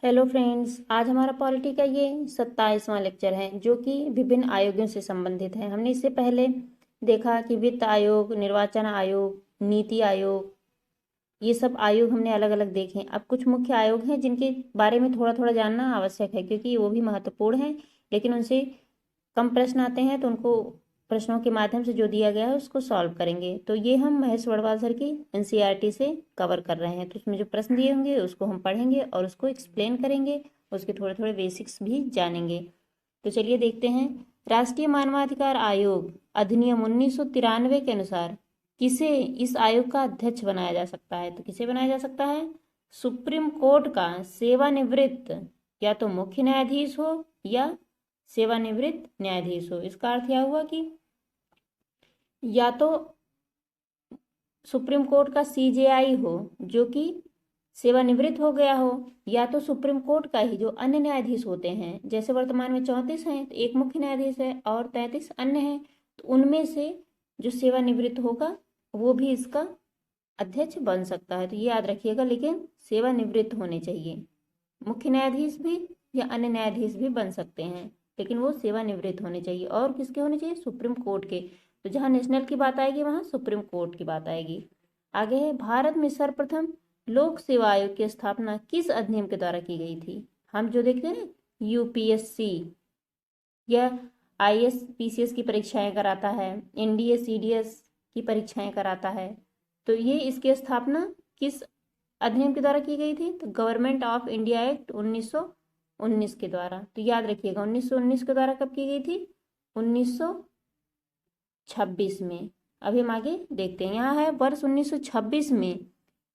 Hello friends, आज हमारा polity का ये 27वां लेक्चर है जो कि विभिन्न आयोगों से संबंधित है। हमने इससे पहले देखा कि वित्त आयोग, निर्वाचन आयोग, नीति आयोग, ये सब आयोग हमने अलग अलग देखे। अब कुछ मुख्य आयोग हैं जिनके बारे में थोड़ा थोड़ा जानना आवश्यक है क्योंकि वो भी महत्वपूर्ण हैं, लेकिन उनसे कम प्रश्न आते हैं तो उनको प्रश्नों के माध्यम से जो दिया गया है उसको सॉल्व करेंगे। तो ये हम महेश वड़वाल सर की एनसीईआरटी से कवर कर रहे हैं, तो उसमें जो प्रश्न दिए होंगे उसको हम पढ़ेंगे और उसको एक्सप्लेन करेंगे, उसके थोड़े थोड़े बेसिक्स भी जानेंगे। तो चलिए देखते हैं। राष्ट्रीय मानवाधिकार आयोग अधिनियम 1993 के अनुसार किसे इस आयोग का अध्यक्ष बनाया जा सकता है? तो किसे बनाया जा सकता है? सुप्रीम कोर्ट का सेवानिवृत्त या तो मुख्य न्यायाधीश हो या सेवानिवृत्त न्यायाधीश हो। इसका अर्थ यह हुआ कि या तो सुप्रीम कोर्ट का सीजेआई हो जो कि सेवानिवृत्त हो गया हो, या तो सुप्रीम कोर्ट का ही जो अन्य न्यायाधीश होते हैं, जैसे वर्तमान में 34 हैं तो एक मुख्य न्यायाधीश है और 33 अन्य हैं, तो उनमें से जो सेवानिवृत्त होगा वो भी इसका अध्यक्ष बन सकता है। तो ये याद रखिएगा, लेकिन सेवानिवृत्त होने चाहिए। मुख्य न्यायाधीश भी या अन्य न्यायाधीश भी बन सकते हैं, लेकिन वो सेवानिवृत्त होने चाहिए। और किसके होने चाहिए? सुप्रीम कोर्ट के। तो जहाँ नेशनल की बात आएगी वहाँ सुप्रीम कोर्ट की बात आएगी। आगे है, भारत में सर्वप्रथम लोक सेवा आयोग की स्थापना किस अधिनियम के द्वारा की गई थी? हम जो देखते हैं ना, यूपीएससी या आईएएस पीसीएस की परीक्षाएं कराता है, एनडीए सीडीएस की परीक्षाएं कराता है, तो ये इसकी स्थापना किस अधिनियम के द्वारा की गई थी? तो गवर्नमेंट ऑफ इंडिया एक्ट 1919 के द्वारा। तो याद रखिएगा 1919 के द्वारा कब की गई थी? 1926 में। अभी हम आगे देखते हैं। यहाँ है, वर्ष 1926 में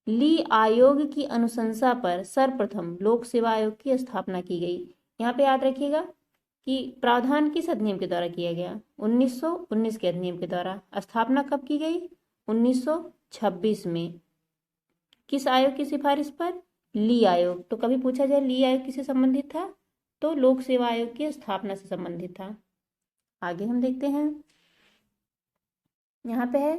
ली आयोग की अनुशंसा पर सर्वप्रथम लोक सेवा आयोग की स्थापना की गई। यहाँ पे याद रखिएगा कि प्रावधान किस अधिनियम के द्वारा किया गया? 1919 के अधिनियम के द्वारा। स्थापना कब की गई? 1926 में। किस आयोग की सिफारिश पर? ली आयोग। तो कभी पूछा जाए ली आयोग किससे संबंधित था, तो लोक सेवा आयोग की स्थापना से संबंधित था। आगे हम देखते हैं। यहाँ पे है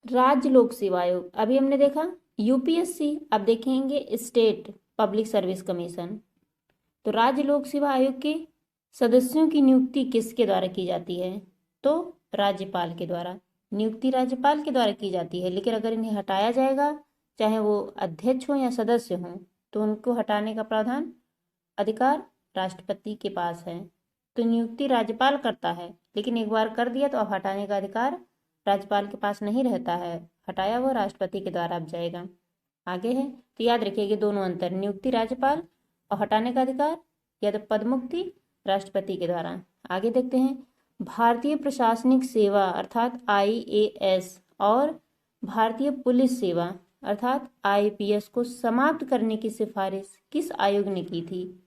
राज्य लोक सेवा आयोग। अभी हमने देखा यूपीएससी, अब देखेंगे स्टेट पब्लिक सर्विस कमीशन। तो राज्य लोक सेवा आयोग के सदस्यों की नियुक्ति किसके द्वारा की जाती है? तो राज्यपाल के द्वारा। नियुक्ति राज्यपाल के द्वारा की जाती है, लेकिन अगर इन्हें हटाया जाएगा, चाहे वो अध्यक्ष हो या सदस्य हो, तो उनको हटाने का प्रावधान अधिकार राष्ट्रपति के पास है। तो नियुक्ति राज्यपाल करता है, लेकिन एक बार कर दिया तो अब हटाने का अधिकार राज्यपाल के पास नहीं रहता है, हटाया वो राष्ट्रपति के द्वारा अब जाएगा। आगे है, तो याद रखिएगा दोनों अंतर, नियुक्ति राज्यपाल और हटाने का अधिकार या तो पदमुक्ति राष्ट्रपति के द्वारा। आगे देखते हैं, भारतीय प्रशासनिक सेवा अर्थात आईएएस और भारतीय पुलिस सेवा अर्थात आईपीएस को समाप्त करने की सिफारिश किस आयोग ने की थी?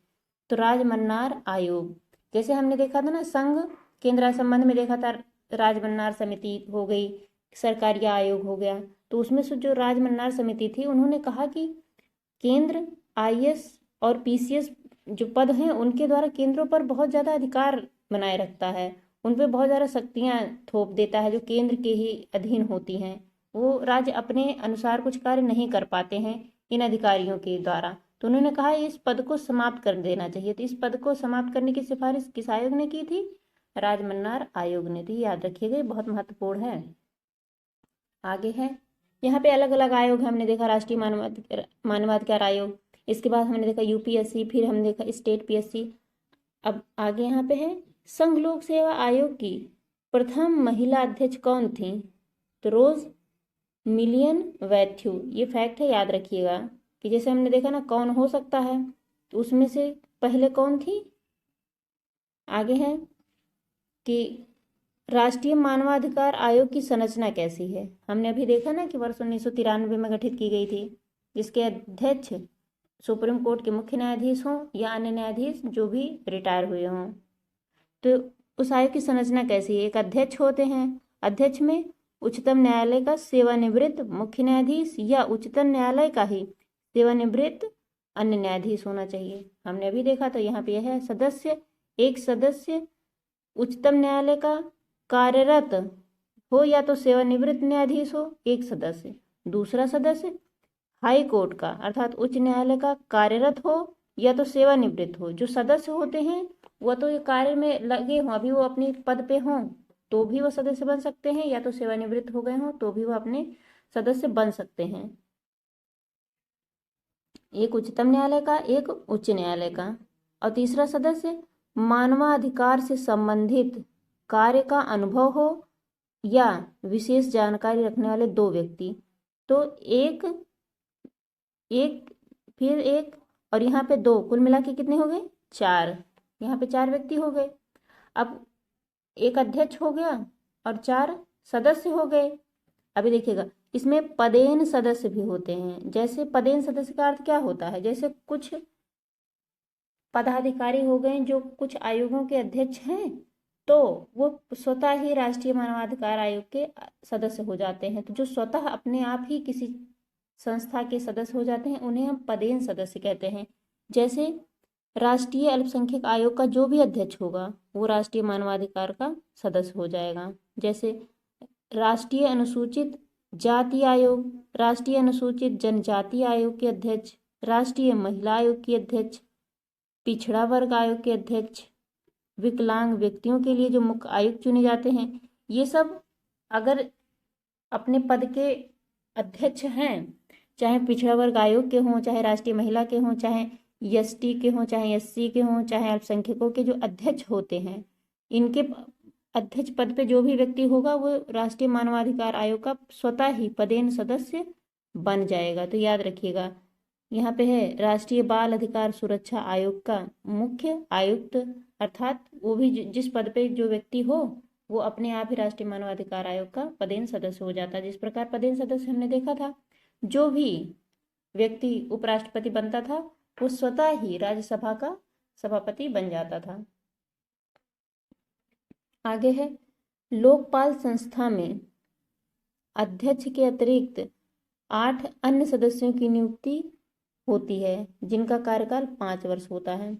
तो राजमन्नार आयोग। जैसे हमने देखा था ना, संघ केंद्र संबंध में देखा था, राजमन्नार समिति हो गई, सरकारी आयोग हो गया। तो उसमें से जो राजमन्नार समिति थी उन्होंने कहा कि केंद्र आईएएस और पीसीएस जो पद हैं उनके द्वारा केंद्रों पर बहुत ज़्यादा अधिकार बनाए रखता है, उन पर बहुत ज़्यादा शक्तियाँ थोप देता है जो केंद्र के ही अधीन होती हैं। वो राज्य अपने अनुसार कुछ कार्य नहीं कर पाते हैं इन अधिकारियों के द्वारा। तो उन्होंने कहा इस पद को समाप्त कर देना चाहिए। तो इस पद को समाप्त करने की सिफारिश किस आयोग ने की थी? राजमन्नार आयोग ने। तो याद रखिएगा, बहुत महत्वपूर्ण है। आगे है, यहाँ पे अलग अलग आयोग हमने देखा, राष्ट्रीय मानवाधिकार आयोग, इसके बाद हमने देखा यूपीएससी, फिर हमने देखा स्टेट पीएससी। अब आगे यहाँ पे है, संघ लोक सेवा आयोग की प्रथम महिला अध्यक्ष कौन थी? तो रोज मिलियन वैथ्यू। ये फैक्ट है, याद रखिएगा कि जैसे हमने देखा ना कौन हो सकता है, तो उसमें से पहले कौन थी? आगे है कि राष्ट्रीय मानवाधिकार आयोग की संरचना कैसी है? हमने अभी देखा ना कि वर्ष 1993 में गठित की गई थी, जिसके अध्यक्ष सुप्रीम कोर्ट के मुख्य न्यायाधीश हों या अन्य न्यायाधीश जो भी रिटायर हुए हों। तो उस आयोग की संरचना कैसी है? एक अध्यक्ष होते हैं, अध्यक्ष में उच्चतम न्यायालय का सेवानिवृत्त मुख्य न्यायाधीश या उच्चतम न्यायालय का ही सेवानिवृत्त अन्य न्यायाधीश होना चाहिए। हमने अभी देखा, तो यहाँ पे यह है, सदस्य एक सदस्य उच्चतम न्यायालय का कार्यरत हो या तो सेवानिवृत्त न्यायाधीश हो एक सदस्य, दूसरा सदस्य हाई कोर्ट का अर्थात उच्च न्यायालय का कार्यरत हो या तो सेवानिवृत्त हो। जो सदस्य होते हैं वह तो ये कार्य में लगे हों, अभी वो अपने पद पे हों तो भी वो सदस्य बन सकते हैं, या तो सेवानिवृत्त हो गए हों तो भी वो अपने सदस्य बन सकते हैं। एक उच्चतम न्यायालय का, एक उच्च न्यायालय का। और तीसरा सदस्य मानवाधिकार से संबंधित कार्य का अनुभव हो या विशेष जानकारी रखने वाले 2 व्यक्ति। तो एक एक फिर एक और यहाँ पे 2, कुल मिला के कितने हो गए? 4। यहाँ पे 4 व्यक्ति हो गए। अब एक अध्यक्ष हो गया और 4 सदस्य हो गए। अभी देखिएगा इसमें पदेन सदस्य भी होते हैं। जैसे पदेन सदस्य का अर्थ क्या होता है? जैसे कुछ पदाधिकारी हो गए जो कुछ आयोगों के अध्यक्ष हैं, तो वो स्वतः ही राष्ट्रीय मानवाधिकार आयोग के सदस्य हो जाते हैं। तो जो स्वतः अपने आप ही किसी संस्था के सदस्य हो जाते हैं उन्हें हम पदेन सदस्य कहते हैं। जैसे राष्ट्रीय अल्पसंख्यक आयोग का जो भी अध्यक्ष होगा वो राष्ट्रीय मानवाधिकार का सदस्य हो जाएगा। जैसे राष्ट्रीय अनुसूचित जाति आयोग, राष्ट्रीय अनुसूचित जनजाति आयोग के अध्यक्ष, राष्ट्रीय महिला आयोग की अध्यक्ष, पिछड़ा वर्ग आयोग के अध्यक्ष, विकलांग व्यक्तियों के लिए जो मुख्य आयुक्त चुने जाते हैं, ये सब अगर अपने पद के अध्यक्ष हैं, चाहे पिछड़ा वर्ग आयोग के हों, चाहे राष्ट्रीय महिला के हों, चाहे एसटी के हों, चाहे एससी के हों, चाहे अल्पसंख्यकों के जो अध्यक्ष होते हैं, इनके अध्यक्ष पद पे जो भी व्यक्ति होगा वो राष्ट्रीय मानवाधिकार आयोग का स्वतः ही पदेन सदस्य बन जाएगा। तो याद रखिएगा यहाँ पे है राष्ट्रीय बाल अधिकार सुरक्षा आयोग का मुख्य आयुक्त, अर्थात वो भी जिस पद पे जो व्यक्ति हो वो अपने आप ही राष्ट्रीय मानवाधिकार आयोग का पदेन सदस्य हो जाता है। जिस प्रकार पदेन सदस्य हमने देखा था, जो भी व्यक्ति उपराष्ट्रपति बनता था वो स्वतः ही राज्यसभा का सभापति बन जाता था। आगे है लोकपाल संस्था में अध्यक्ष के अतिरिक्त 8 अन्य सदस्यों की नियुक्ति होती है जिनका कार्यकाल 5 वर्ष होता है।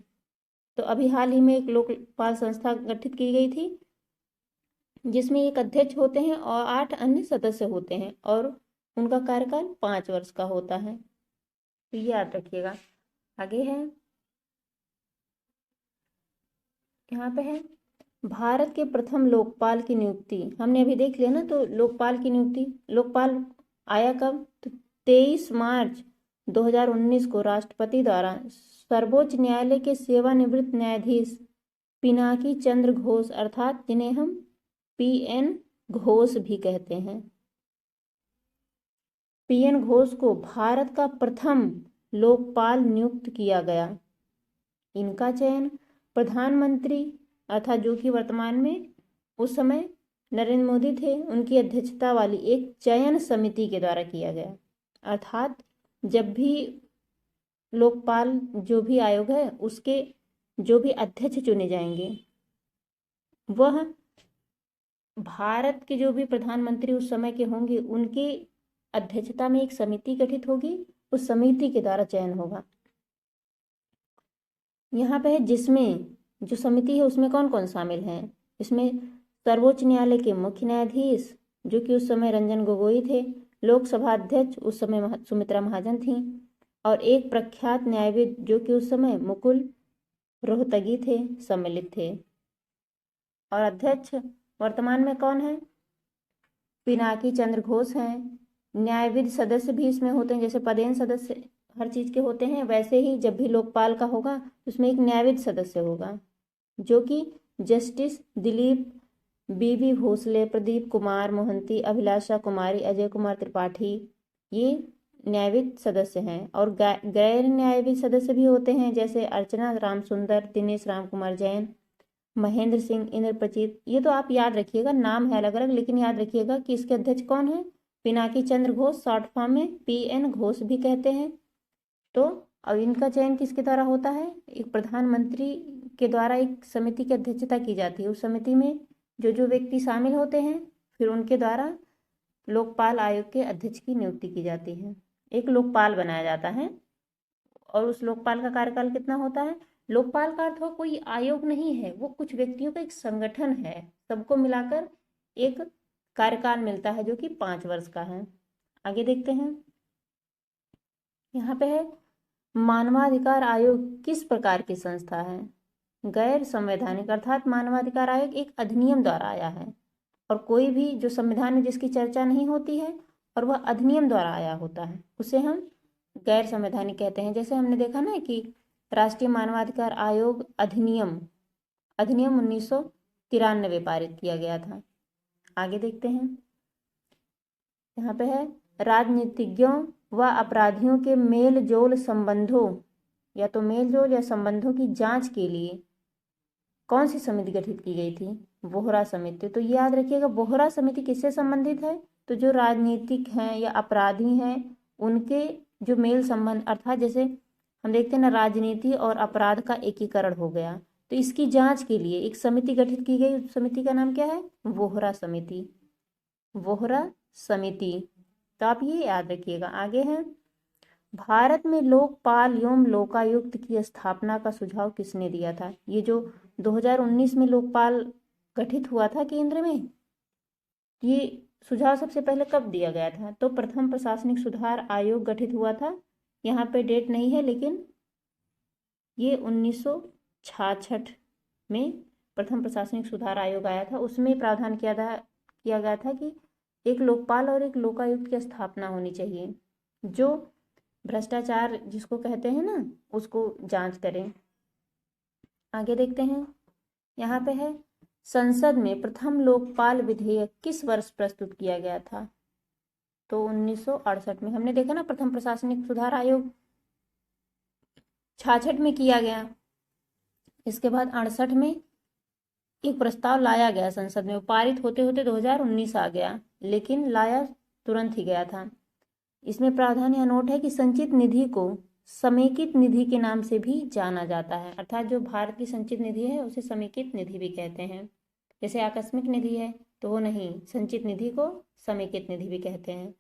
तो अभी हाल ही में एक लोकपाल संस्था गठित की गई थी जिसमें एक अध्यक्ष होते हैं और 8 अन्य सदस्य होते हैं और उनका कार्यकाल 5 वर्ष का होता है। तो ये याद रखिएगा। आगे है यहाँ पे है भारत के प्रथम लोकपाल की नियुक्ति। हमने अभी देख लिया ना, तो लोकपाल की नियुक्ति, लोकपाल आया कब? तो 23 मार्च 2019 को राष्ट्रपति द्वारा सर्वोच्च न्यायालय के सेवानिवृत्त न्यायाधीश पिनाकी चंद्र घोष, अर्थात जिन्हें हम पीएन घोष भी कहते हैं, पीएन घोष को भारत का प्रथम लोकपाल नियुक्त किया गया। इनका चयन प्रधानमंत्री, अर्थात जो कि वर्तमान में उस समय नरेंद्र मोदी थे, उनकी अध्यक्षता वाली एक चयन समिति के द्वारा किया गया। अर्थात जब भी लोकपाल जो भी आयोग है उसके जो भी अध्यक्ष चुने जाएंगे वह भारत के जो भी प्रधानमंत्री उस समय के होंगे उनकी अध्यक्षता में एक समिति गठित होगी, उस समिति के द्वारा चयन होगा। यहाँ पे है जिसमें जो समिति है उसमें कौन कौन शामिल है? इसमें सर्वोच्च न्यायालय के मुख्य न्यायाधीश जो कि उस समय रंजन गोगोई थे, लोकसभा अध्यक्ष उस समय सुमित्रा महाजन थी, और एक प्रख्यात न्यायविद जो कि उस समय मुकुल रोहतगी थे, सम्मिलित थे। और अध्यक्ष वर्तमान में कौन है? पिनाकी चंद्र घोष हैं। न्यायविद सदस्य भी इसमें होते हैं, जैसे पदेन सदस्य हर चीज के होते हैं, वैसे ही जब भी लोकपाल का होगा उसमें एक न्यायविद सदस्य होगा जो कि जस्टिस दिलीप बीबी भोसले, प्रदीप कुमार मोहंती, अभिलाषा कुमारी, अजय कुमार त्रिपाठी, ये न्यायविद सदस्य हैं। और गैर न्यायविद सदस्य भी होते हैं, जैसे अर्चना रामसुंदर, दिनेश राम कुमार जैन, महेंद्र सिंह, इंद्रप्रजीत। ये तो आप याद रखिएगा, नाम है अलग अलग, लेकिन याद रखिएगा कि इसके अध्यक्ष कौन है? पिनाकी चंद्र घोष, शॉर्ट फॉर्म में पीएन घोष भी कहते हैं। तो अब इनका चयन किसके द्वारा होता है? एक प्रधानमंत्री के द्वारा एक समिति की अध्यक्षता की जाती है। उस समिति में जो जो व्यक्ति शामिल होते हैं फिर उनके द्वारा लोकपाल आयोग के अध्यक्ष की नियुक्ति की जाती है। एक लोकपाल बनाया जाता है और उस लोकपाल का कार्यकाल कितना होता है? लोकपाल का अर्थ हो कोई आयोग नहीं है, वो कुछ व्यक्तियों का एक संगठन है, सबको मिलाकर एक कार्यकाल मिलता है जो कि 5 वर्ष का है। आगे देखते हैं यहाँ पे है मानवाधिकार आयोग किस प्रकार की संस्था है? गैर संवैधानिक, अर्थात मानवाधिकार आयोग एक अधिनियम द्वारा आया है और कोई भी जो संविधान में जिसकी चर्चा नहीं होती है और वह अधिनियम द्वारा आया होता है उसे हम गैर संवैधानिक कहते हैं। जैसे हमने देखा ना कि राष्ट्रीय मानवाधिकार आयोग अधिनियम 1993 पारित किया गया था। आगे देखते हैं, यहाँ पे है राजनीतिज्ञों व अपराधियों के मेल जोल संबंधों या तो मेल जोल या संबंधों की जांच के लिए कौन सी समिति गठित की गई थी? बोहरा समिति। तो याद रखिएगा बोहरा समिति किससे संबंधित है? तो जो राजनीतिक हैं या अपराधी हैं उनके जो मेल संबंध, अर्थात जैसे हम देखते हैं ना राजनीति और अपराध का एकीकरण हो गया, तो इसकी जांच के लिए एक समिति गठित की गई। उस समिति का नाम क्या है? बोहरा समिति। बोहरा समिति, तो आप ये याद रखिएगा। आगे है भारत में लोकपाल एवं लोकायुक्त की स्थापना का सुझाव किसने दिया था? ये जो 2019 में लोकपाल गठित हुआ था केंद्र में, ये सुझाव सबसे पहले कब दिया गया था? तो प्रथम प्रशासनिक सुधार आयोग गठित हुआ था। यहाँ पे डेट नहीं है लेकिन ये 1966 में प्रथम प्रशासनिक सुधार आयोग आया था। उसमें प्रावधान किया गया था कि एक लोकपाल और एक लोकायुक्त की स्थापना होनी चाहिए जो भ्रष्टाचार जिसको कहते हैं ना उसको जांच करें। आगे देखते हैं, यहाँ पे है संसद में प्रथम लोकपाल विधेयक किस वर्ष प्रस्तुत किया गया था? तो 1968 में। हमने देखा ना प्रथम प्रशासनिक सुधार आयोग 66 में किया गया, इसके बाद 68 में एक प्रस्ताव लाया गया संसद में, पारित होते होते 2019 आ गया, लेकिन लाया तुरंत ही गया था। इसमें प्रावधान या नोट है कि संचित निधि को समेकित निधि के नाम से भी जाना जाता है, अर्थात जो भारत की संचित निधि है उसे समेकित निधि भी कहते हैं। जैसे आकस्मिक निधि है तो वो नहीं, संचित निधि को समेकित निधि भी कहते हैं।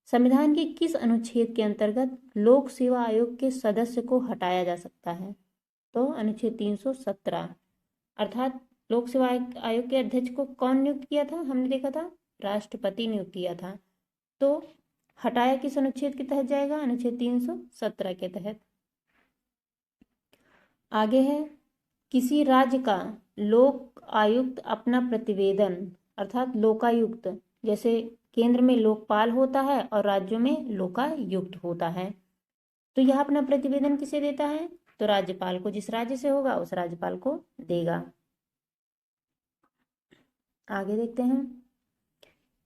संविधान के किस अनुच्छेद के अंतर्गत लोक सेवा आयोग के सदस्य को हटाया जा सकता है? तो अनुच्छेद 317, अर्थात लोक सेवा आयोग के अध्यक्ष को कौन नियुक्त किया था? हमने देखा था राष्ट्रपति नियुक्त किया था। तो हटाया किस अनुच्छेद के तहत जाएगा? अनुच्छेद 317 के तहत। आगे है किसी राज्य का लोक आयुक्त अपना प्रतिवेदन, अर्थात लोकायुक्त, जैसे केंद्र में लोकपाल होता है और राज्यों में लोकायुक्त होता है, तो यह अपना प्रतिवेदन किसे देता है? तो राज्यपाल को। जिस राज्य से होगा उस राज्यपाल को देगा। आगे देखते हैं,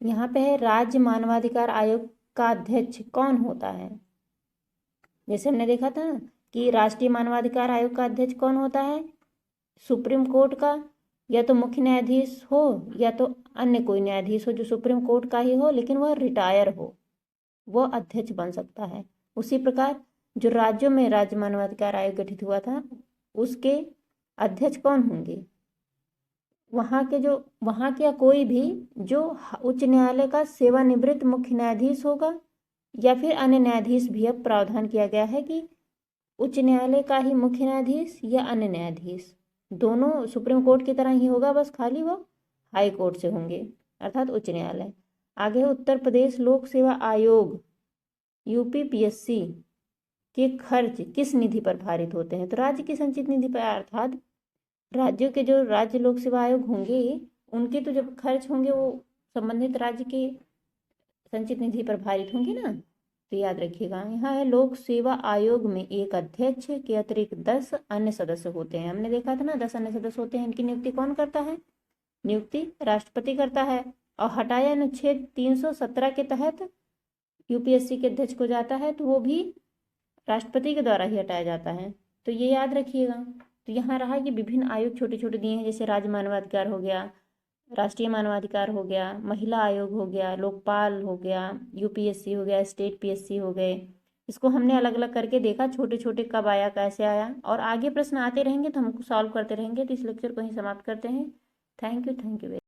यहाँ पे है राज्य मानवाधिकार आयोग का अध्यक्ष कौन होता है? जैसे हमने देखा था ना कि राष्ट्रीय मानवाधिकार आयोग का अध्यक्ष कौन होता है? सुप्रीम कोर्ट का या तो मुख्य न्यायाधीश हो या तो अन्य कोई न्यायाधीश हो जो सुप्रीम कोर्ट का ही हो लेकिन वह रिटायर हो, वह अध्यक्ष बन सकता है। उसी प्रकार जो राज्यों में राज्य मानवाधिकार आयोग गठित हुआ था उसके अध्यक्ष कौन होंगे? वहाँ के कोई भी जो उच्च न्यायालय का सेवानिवृत्त मुख्य न्यायाधीश होगा या फिर अन्य न्यायाधीश भी। अब प्रावधान किया गया है कि उच्च न्यायालय का ही मुख्य न्यायाधीश या अन्य न्यायाधीश दोनों सुप्रीम कोर्ट की तरह ही होगा, बस खाली वो हाई कोर्ट से होंगे, अर्थात उच्च न्यायालय। आगे उत्तर प्रदेश लोक सेवा आयोग यूपीपीएससी के खर्च किस निधि पर भारित होते हैं? तो राज्य की संचित निधि पर, अर्थात राज्यों के जो राज्य लोक सेवा आयोग होंगे उनके तो जब खर्च होंगे वो संबंधित राज्य के संचित निधि पर भारित होंगे ना। तो याद रखिएगा, यहाँ है लोक सेवा आयोग में एक अध्यक्ष के अतिरिक्त 10 अन्य सदस्य होते हैं। हमने देखा था ना 10 अन्य सदस्य होते हैं। इनकी नियुक्ति कौन करता है? नियुक्ति राष्ट्रपति करता है। और हटाया अनुच्छेद 317 के तहत यूपीएससी के अध्यक्ष को जाता है तो वो भी राष्ट्रपति के द्वारा ही हटाया जाता है। तो ये याद रखिएगा। तो यहाँ रहा कि विभिन्न आयोग छोटे छोटे दिए हैं, जैसे राज्य मानवाधिकार हो गया, राष्ट्रीय मानवाधिकार हो गया, महिला आयोग हो गया, लोकपाल हो गया, यूपीएससी हो गया, स्टेट पीएससी हो गए। इसको हमने अलग अलग करके देखा छोटे छोटे कब आया कैसे आया, और आगे प्रश्न आते रहेंगे तो हमको सॉल्व करते रहेंगे। तो इस लेक्चर को ही समाप्त करते हैं। Thank you very